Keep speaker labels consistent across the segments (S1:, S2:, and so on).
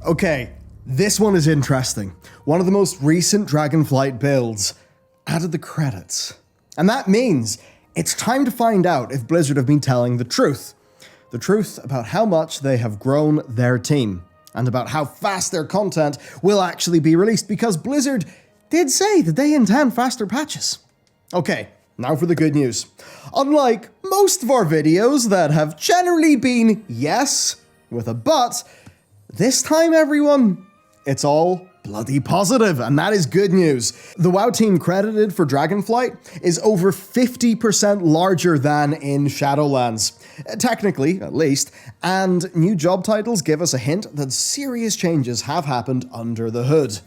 S1: Okay, this one is interesting. One of the most recent Dragonflight builds added the credits. And that means it's time to find out if Blizzard have been telling the truth. The truth about how much they have grown their team, and about how fast their content will actually be released, because Blizzard did say that they intend faster patches. Okay, now for the good news. Unlike most of our videos that have generally been yes with a but, this time, everyone, it's all bloody positive, and that is good news. The WoW team credited for Dragonflight is over 50% larger than in Shadowlands. Technically, at least, and new job titles give us a hint that serious changes have happened under the hood.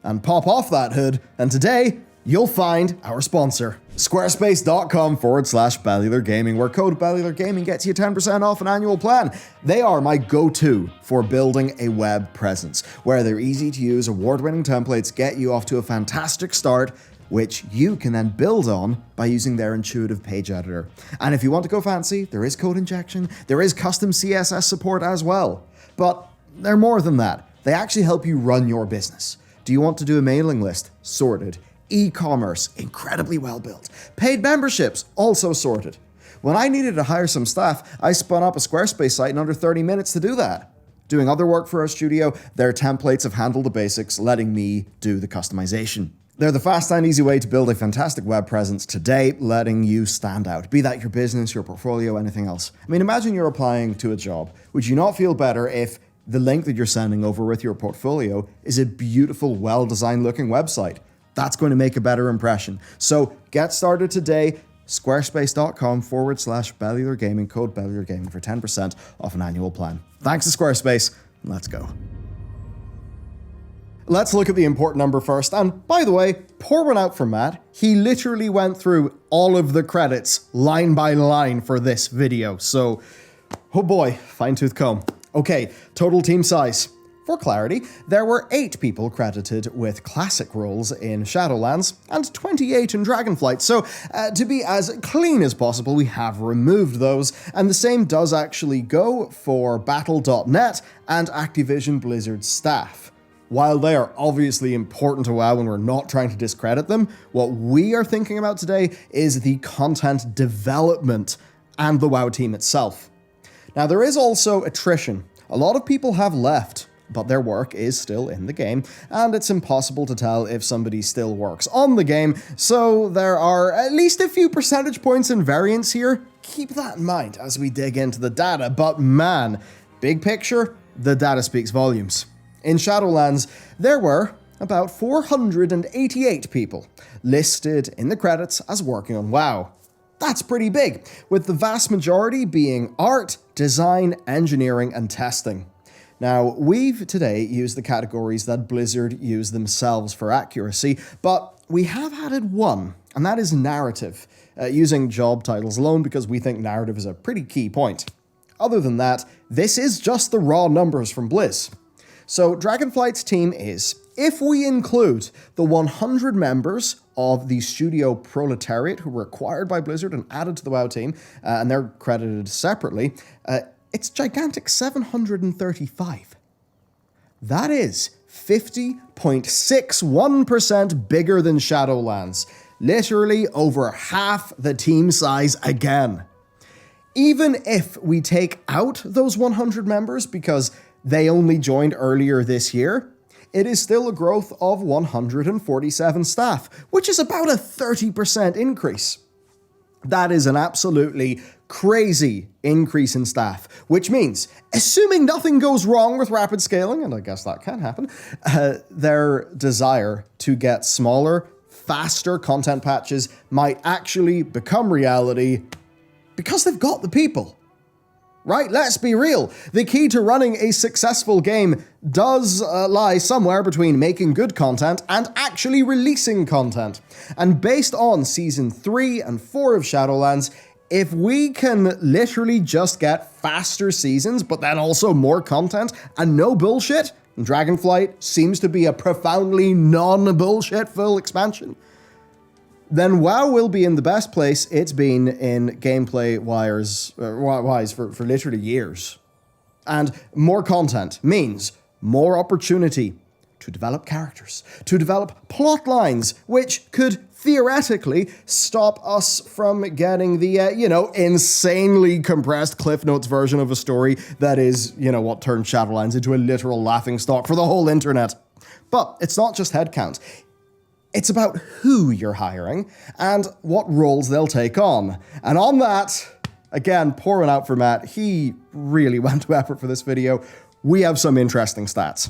S1: And pop off that hood, and today, you'll find our sponsor, squarespace.com/Bellular Gaming, where code Bellular Gaming gets you 10% off an annual plan. They are my go-to for building a web presence, where their easy-to-use, award-winning templates get you off to a fantastic start, which you can then build on by using their intuitive page editor. And if you want to go fancy, there is code injection, there is custom CSS support as well. But they're more than that. They actually help you run your business. Do you want to do a mailing list? Sorted. E-commerce, incredibly well built. Paid memberships, also sorted. When I needed to hire some staff, I spun up a Squarespace site in under 30 minutes to do that. Doing other work for our studio, their templates have handled the basics, letting me do the customization. They're the fast and easy way to build a fantastic web presence today, letting you stand out. Be that your business, your portfolio, anything else. I mean, imagine you're applying to a job. Would you not feel better if the link that you're sending over with your portfolio is a beautiful, well-designed looking website? That's going to make a better impression. So get started today, squarespace.com/Bellular Gaming, code Bellular Gaming for 10% off an annual plan. Thanks to Squarespace, let's go. Let's look at the import number first, and by the way, pour one out for Matt. He literally went through all of the credits line by line for this video, so oh boy, fine-tooth comb. Okay, total team size. For clarity, there were 8 people credited with classic roles in Shadowlands and 28 in Dragonflight, so to be as clean as possible, we have removed those, and the same does actually go for Battle.net and Activision Blizzard staff. While they are obviously important to WoW and we're not trying to discredit them, what we are thinking about today is the content development and the WoW team itself. Now, there is also attrition. A lot of people have left, but their work is still in the game, and it's impossible to tell if somebody still works on the game, so there are at least a few percentage points in variance here. Keep that in mind as we dig into the data, but man, big picture, the data speaks volumes. In Shadowlands, there were about 488 people listed in the credits as working on WoW. That's pretty big, with the vast majority being art, design, engineering, and testing. Now, we've today used the categories that Blizzard use themselves for accuracy, but we have added one, and that is narrative, using job titles alone because we think narrative is a pretty key point. Other than that, this is just the raw numbers from Blizz. So Dragonflight's team is, if we include the 100 members of the studio proletariat who were acquired by Blizzard and added to the WoW team, and they're credited separately, it's gigantic 735. That is 50.61% bigger than Shadowlands. Literally over half the team size again. Even if we take out those 100 members because they only joined earlier this year, it is still a growth of 147 staff, which is about a 30% increase. That is an absolutely crazy increase in staff, which means, assuming nothing goes wrong with rapid scaling, and I guess that can happen, their desire to get smaller, faster content patches might actually become reality because they've got the people. Right? Let's be real. The key to running a successful game does lie somewhere between making good content and actually releasing content. And based on Season 3 and 4 of Shadowlands, if we can literally just get faster seasons, but then also more content and no bullshit, and Dragonflight seems to be a profoundly non-bullshit full expansion, then WoW will be in the best place it's been in gameplay wise for literally years. And more content means more opportunity to develop characters, to develop plot lines, which could theoretically stop us from getting the, insanely compressed Cliff Notes version of a story that is, what turned Shadowlands into a literal laughingstock for the whole internet. But it's not just headcount. It's about who you're hiring and what roles they'll take on. And on that, again, pouring out for Matt, he really went to effort for this video. We have some interesting stats.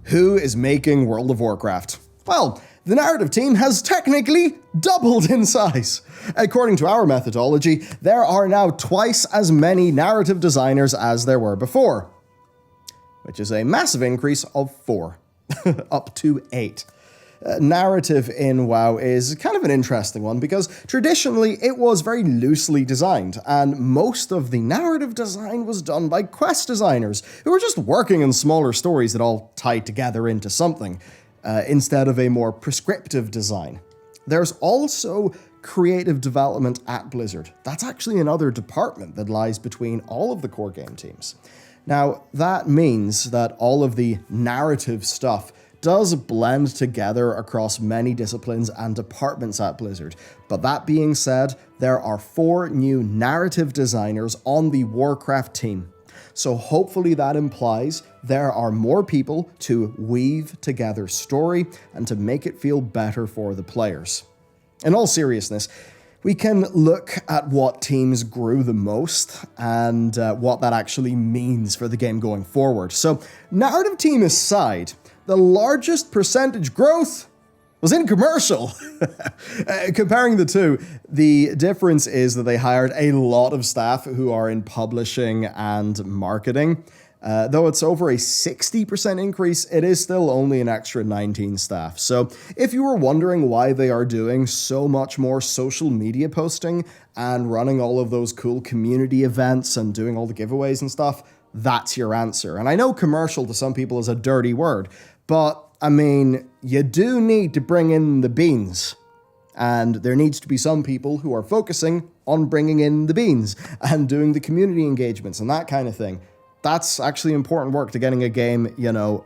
S1: Who is making World of Warcraft? Well, the narrative team has technically doubled in size. According to our methodology, there are now twice as many narrative designers as there were before, which is a massive increase of 4, up to 8. Narrative in WoW is kind of an interesting one because traditionally it was very loosely designed, and most of the narrative design was done by quest designers who were just working on smaller stories that all tied together into something, instead of a more prescriptive design. There's also creative development at Blizzard. That's actually another department that lies between all of the core game teams. Now, that means that all of the narrative stuff does blend together across many disciplines and departments at Blizzard. But that being said, there are 4 new narrative designers on the Warcraft team. So hopefully that implies there are more people to weave together story and to make it feel better for the players. In all seriousness, we can look at what teams grew the most and what that actually means for the game going forward. So narrative team aside, the largest percentage growth was in commercial. Comparing the two, the difference is that they hired a lot of staff who are in publishing and marketing. Though it's over a 60% increase, it is still only an extra 19 staff. So if you were wondering why they are doing so much more social media posting and running all of those cool community events and doing all the giveaways and stuff, that's your answer. And I know commercial to some people is a dirty word, but I mean, you do need to bring in the beans. And there needs to be some people who are focusing on bringing in the beans and doing the community engagements and that kind of thing. That's actually important work to getting a game,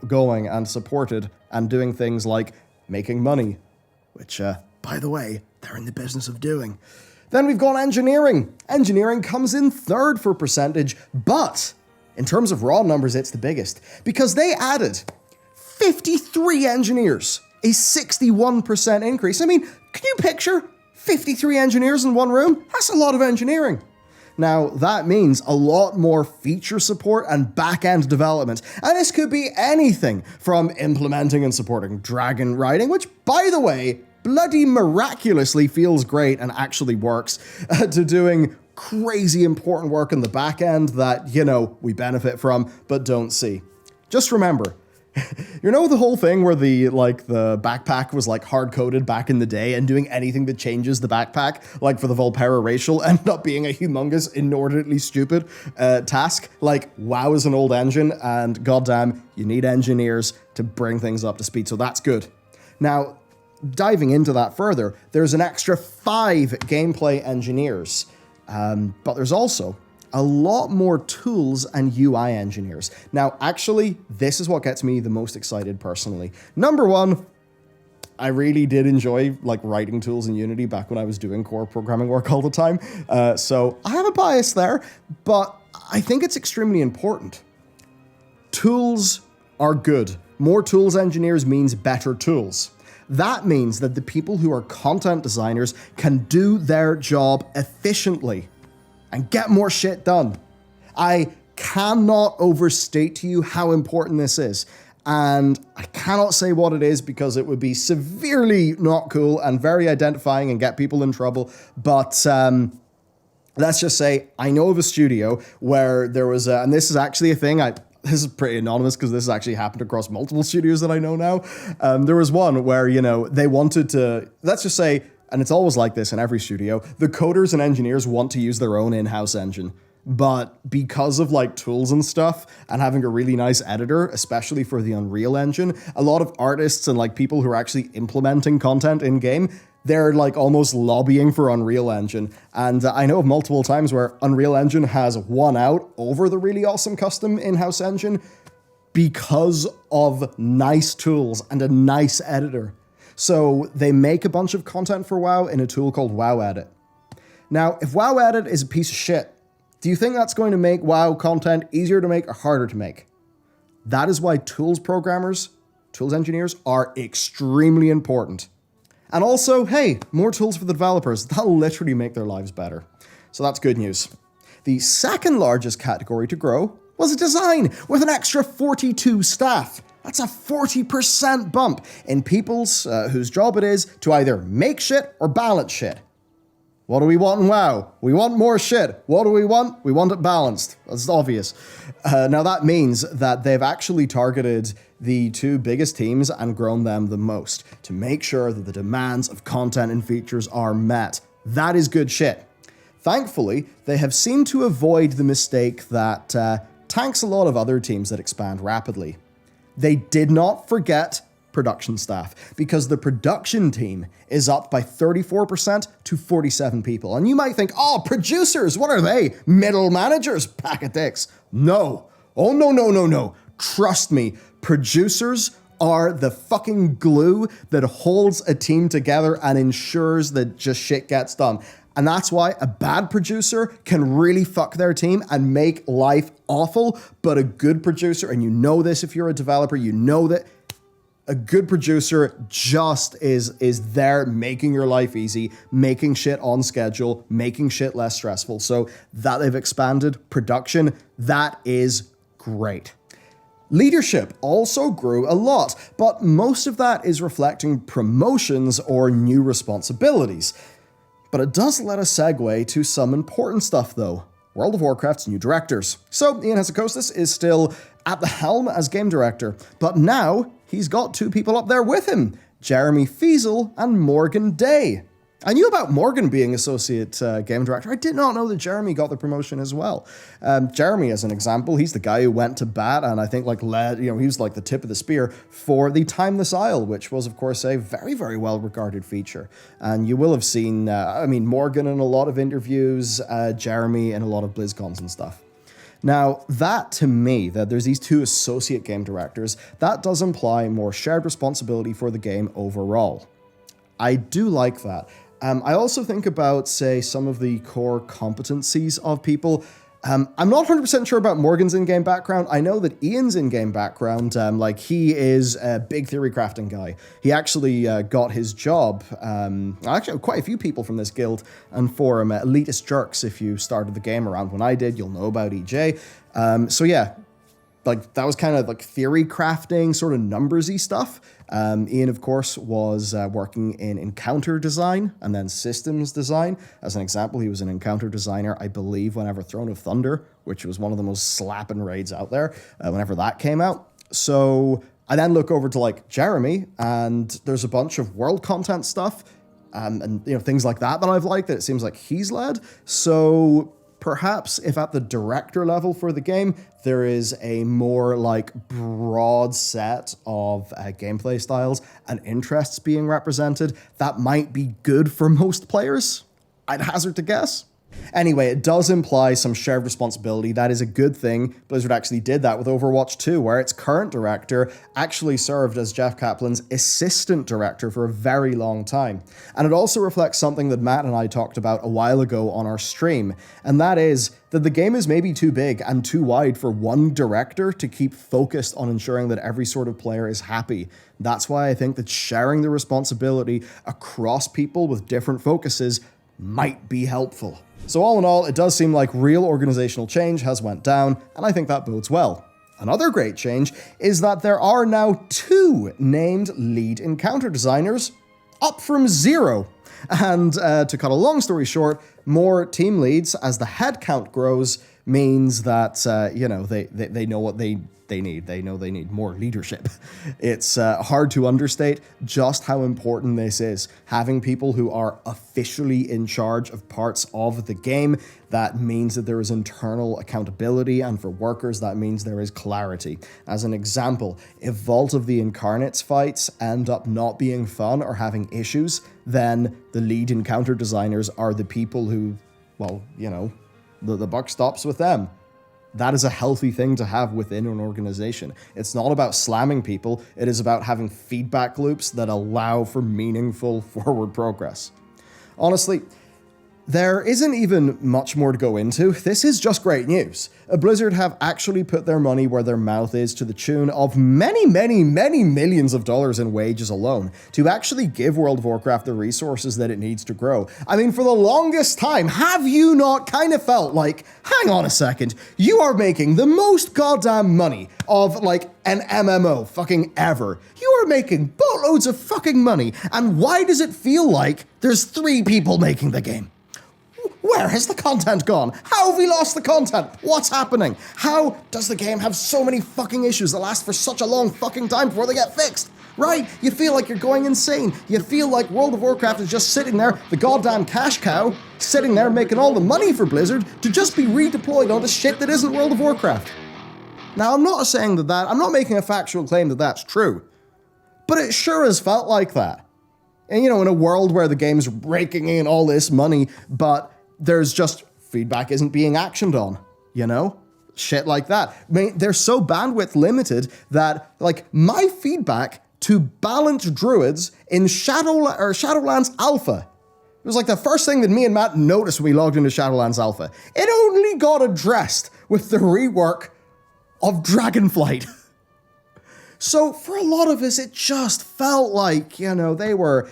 S1: going and supported and doing things like making money, which, by the way, they're in the business of doing. Then we've got engineering. Engineering comes in 3rd for percentage, but in terms of raw numbers, it's the biggest because they added 53 engineers, a 61% increase. I mean, can you picture 53 engineers in one room? That's a lot of engineering. Now, that means a lot more feature support and back-end development, and this could be anything from implementing and supporting dragon riding, which, by the way, bloody miraculously feels great and actually works, to doing crazy important work in the back-end that, we benefit from but don't see. Just remember, the whole thing where the backpack was hard-coded back in the day, and doing anything that changes the backpack, like for the Volpera racial, ended up being a humongous, inordinately stupid task. WoW is an old engine, and goddamn, you need engineers to bring things up to speed, so that's good. Now, diving into that further, there's an extra 5 gameplay engineers, but there's also a lot more tools and UI engineers. Now, actually, this is what gets me the most excited personally. Number 1, I really did enjoy writing tools in Unity back when I was doing core programming work all the time. So I have a bias there, but I think it's extremely important. Tools are good. More tools engineers means better tools. That means that the people who are content designers can do their job efficiently and get more shit done. I cannot overstate to you how important this is. And I cannot say what it is because it would be severely not cool and very identifying and get people in trouble. But let's just say I know of a studio where there was and this is actually a thing, this is pretty anonymous because this has actually happened across multiple studios that I know now. There was one where, they wanted to, let's just say, and it's always like this in every studio, the coders and engineers want to use their own in-house engine. But because of tools and stuff and having a really nice editor, especially for the Unreal Engine, a lot of artists and people who are actually implementing content in game, They're like almost lobbying for Unreal Engine. And I know of multiple times where Unreal Engine has won out over the really awesome custom in-house engine because of nice tools and a nice editor. So they make a bunch of content for WoW in a tool called WoW Edit. Now, if WoW Edit is a piece of shit, do you think that's going to make WoW content easier to make or harder to make? That is why tools programmers, tools engineers are extremely important. And also, hey, more tools for the developers. That'll literally make their lives better. So that's good news. The second largest category to grow was design, with an extra 42 staff. That's a 40% bump in people's whose job it is to either make shit or balance shit. What do we want in WoW? We want more shit. What do we want? We want it balanced. That's obvious. Now that means that they've actually targeted the two biggest teams and grown them the most to make sure that the demands of content and features are met. That is good shit. Thankfully, they have seemed to avoid the mistake that tanks a lot of other teams that expand rapidly. They did not forget production staff, because the production team is up by 34% to 47 people. And you might think, oh, producers, what are they? Middle managers? Pack of dicks. No. Oh, no. Trust me, producers are the fucking glue that holds a team together and ensures that just shit gets done. And that's why a bad producer can really fuck their team and make life awful, but a good producer, and you know this if you're a developer, you know that a good producer just is there making your life easy, making shit on schedule, making shit less stressful. So that they've expanded production, that is great. Leadership also grew a lot, but most of that is reflecting promotions or new responsibilities. But it does let us segue to some important stuff though. World of Warcraft's new directors. So Ian Hazzikostas is still at the helm as game director, but now he's got two people up there with him, Jeremy Fiesel and Morgan Day. I knew about Morgan being associate game director. I did not know that Jeremy got the promotion as well. Jeremy, as an example, he's the guy who went to bat and I think led, he was like the tip of the spear for the Timeless Isle, which was, of course, a very, very well-regarded feature. And you will have seen, Morgan in a lot of interviews, Jeremy in a lot of BlizzCons and stuff. Now, that to me, that there's these two associate game directors, that does imply more shared responsibility for the game overall. I do like that. I also think about, say, some of the core competencies of people. I'm not 100% sure about Morgan's in-game background. I know that Ian's in-game background, he is a big theory crafting guy. He actually got his job, actually quite a few people from this guild and forum, Elitist Jerks, if you started the game around when I did, you'll know about EJ. That was kind of like theory crafting, sort of numbersy stuff. Ian, of course, was working in encounter design and then systems design. As an example, he was an encounter designer, I believe, whenever Throne of Thunder, which was one of the most slapping raids out there, whenever that came out. So I then look over to Jeremy, and there's a bunch of world content stuff and things like that I've liked that it seems like he's led. So perhaps if at the director level for the game, there is a more broad set of gameplay styles and interests being represented, that might be good for most players, I'd hazard to guess. Anyway, it does imply some shared responsibility. That is a good thing. Blizzard actually did that with Overwatch 2, where its current director actually served as Jeff Kaplan's assistant director for a very long time. And it also reflects something that Matt and I talked about a while ago on our stream, and that is that the game is maybe too big and too wide for one director to keep focused on ensuring that every sort of player is happy. That's why I think that sharing the responsibility across people with different focuses might be helpful. So all in all, it does seem like real organizational change has went down, and I think that bodes well. Another great change is that there are now 2 named lead encounter designers, up from 0. And to cut a long story short, more team leads as the headcount grows means that, you know, they know what they need. They know they need more leadership. It's hard to understate just how important this is. Having people who are officially in charge of parts of the game, that means that there is internal accountability, and for workers, that means there is clarity. As an example, if Vault of the Incarnates fights end up not being fun or having issues, then the lead encounter designers are the people who, well, you know, the buck stops with them. That is a healthy thing to have within an organization. It's not about slamming people, it is about having feedback loops that allow for meaningful forward progress. Honestly, there isn't even much more to go into. This is just great news. Blizzard have actually put their money where their mouth is, to the tune of many millions of dollars in wages alone, to actually give World of Warcraft the resources that it needs to grow. I mean, for the longest time, have you not kind of felt like, hang on a second, you are making the most goddamn money of like an MMO fucking ever. You are making boatloads of fucking money, and why does it feel like there's 3 people making the game? Where has the content gone? How have we lost the content? What's happening? How does the game have so many fucking issues that last for such a long fucking time before they get fixed? Right? You feel like you're going insane. You feel like World of Warcraft is just sitting there, the goddamn cash cow, sitting there making all the money for Blizzard to just be redeployed onto shit that isn't World of Warcraft. Now, I'm not saying I'm not making a factual claim that that's true, but it sure has felt like that. And, you know, in a world where the game's raking in all this money, but there's just feedback isn't being actioned on, you know? Shit like that. I mean, they're so bandwidth limited that, like, my feedback to balanced druids in Shadowlands Alpha, it was like the first thing that me and Matt noticed when we logged into Shadowlands Alpha. It only got addressed with the rework of Dragonflight. So for a lot of us, it just felt like, you know, they were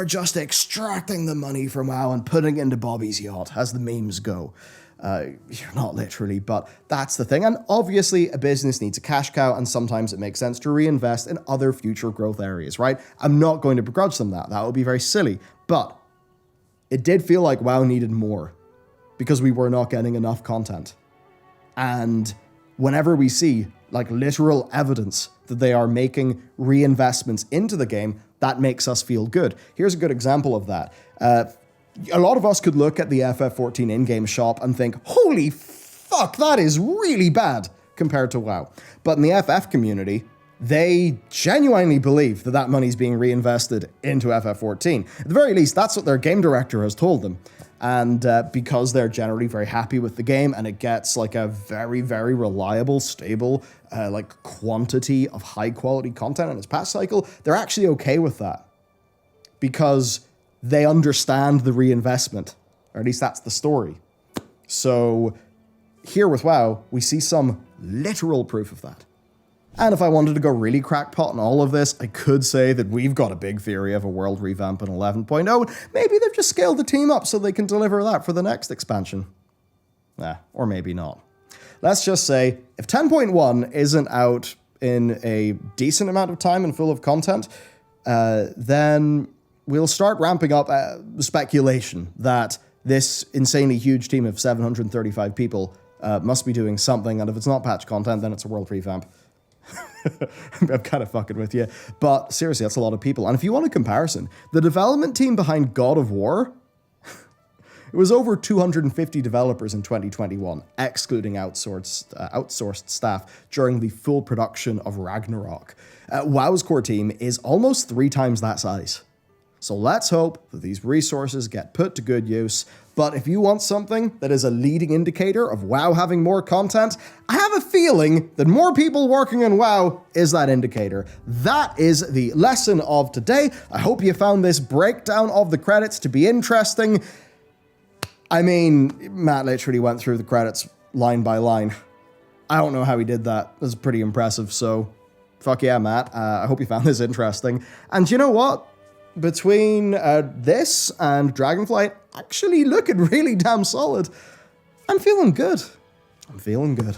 S1: just extracting the money from WoW and putting it into Bobby's yacht, as the memes go. Not literally, but that's the thing. And obviously, a business needs a cash cow, and sometimes it makes sense to reinvest in other future growth areas, right? I'm not going to begrudge them that. That would be very silly. But it did feel like WoW needed more, because we were not getting enough content. And whenever we see, like, literal evidence that they are making reinvestments into the game, that makes us feel good. Here's a good example of that. A lot of us could look at the FF14 in-game shop and think, holy fuck, that is really bad compared to WoW. But in the FF community, they genuinely believe that that money's being reinvested into FF14. At the very least, that's what their game director has told them. And because they're generally very happy with the game and it gets like a very reliable, stable, like quantity of high quality content in its patch cycle, they're actually okay with that. Because they understand the reinvestment. Or at least that's the story. So here with WoW, we see some literal proof of that. And if I wanted to go really crackpot in all of this, I could say that we've got a big theory of a world revamp in 11.0. Maybe they've just scaled the team up so they can deliver that for the next expansion. Or maybe not. Let's just say, if 10.1 isn't out in a decent amount of time and full of content, then we'll start ramping up speculation that this insanely huge team of 735 people must be doing something, and if it's not patch content, then it's a world revamp. I'm kind of fucking with you. But seriously, that's a lot of people. And if you want a comparison, the development team behind God of War, it was over 250 developers in 2021, excluding outsourced staff during the full production of Ragnarok. WoW's core team is almost 3 times that size. So let's hope that these resources get put to good use. But if you want something that is a leading indicator of WoW having more content, I have a feeling that more people working in WoW is that indicator. That is the lesson of today. I hope you found this breakdown of the credits to be interesting. I mean, Matt literally went through the credits line by line. I don't know how he did that. It was pretty impressive, so fuck yeah, Matt. I hope you found this interesting. And you know what? Between this and Dragonflight actually looking really damn solid, I'm feeling good. I'm feeling good.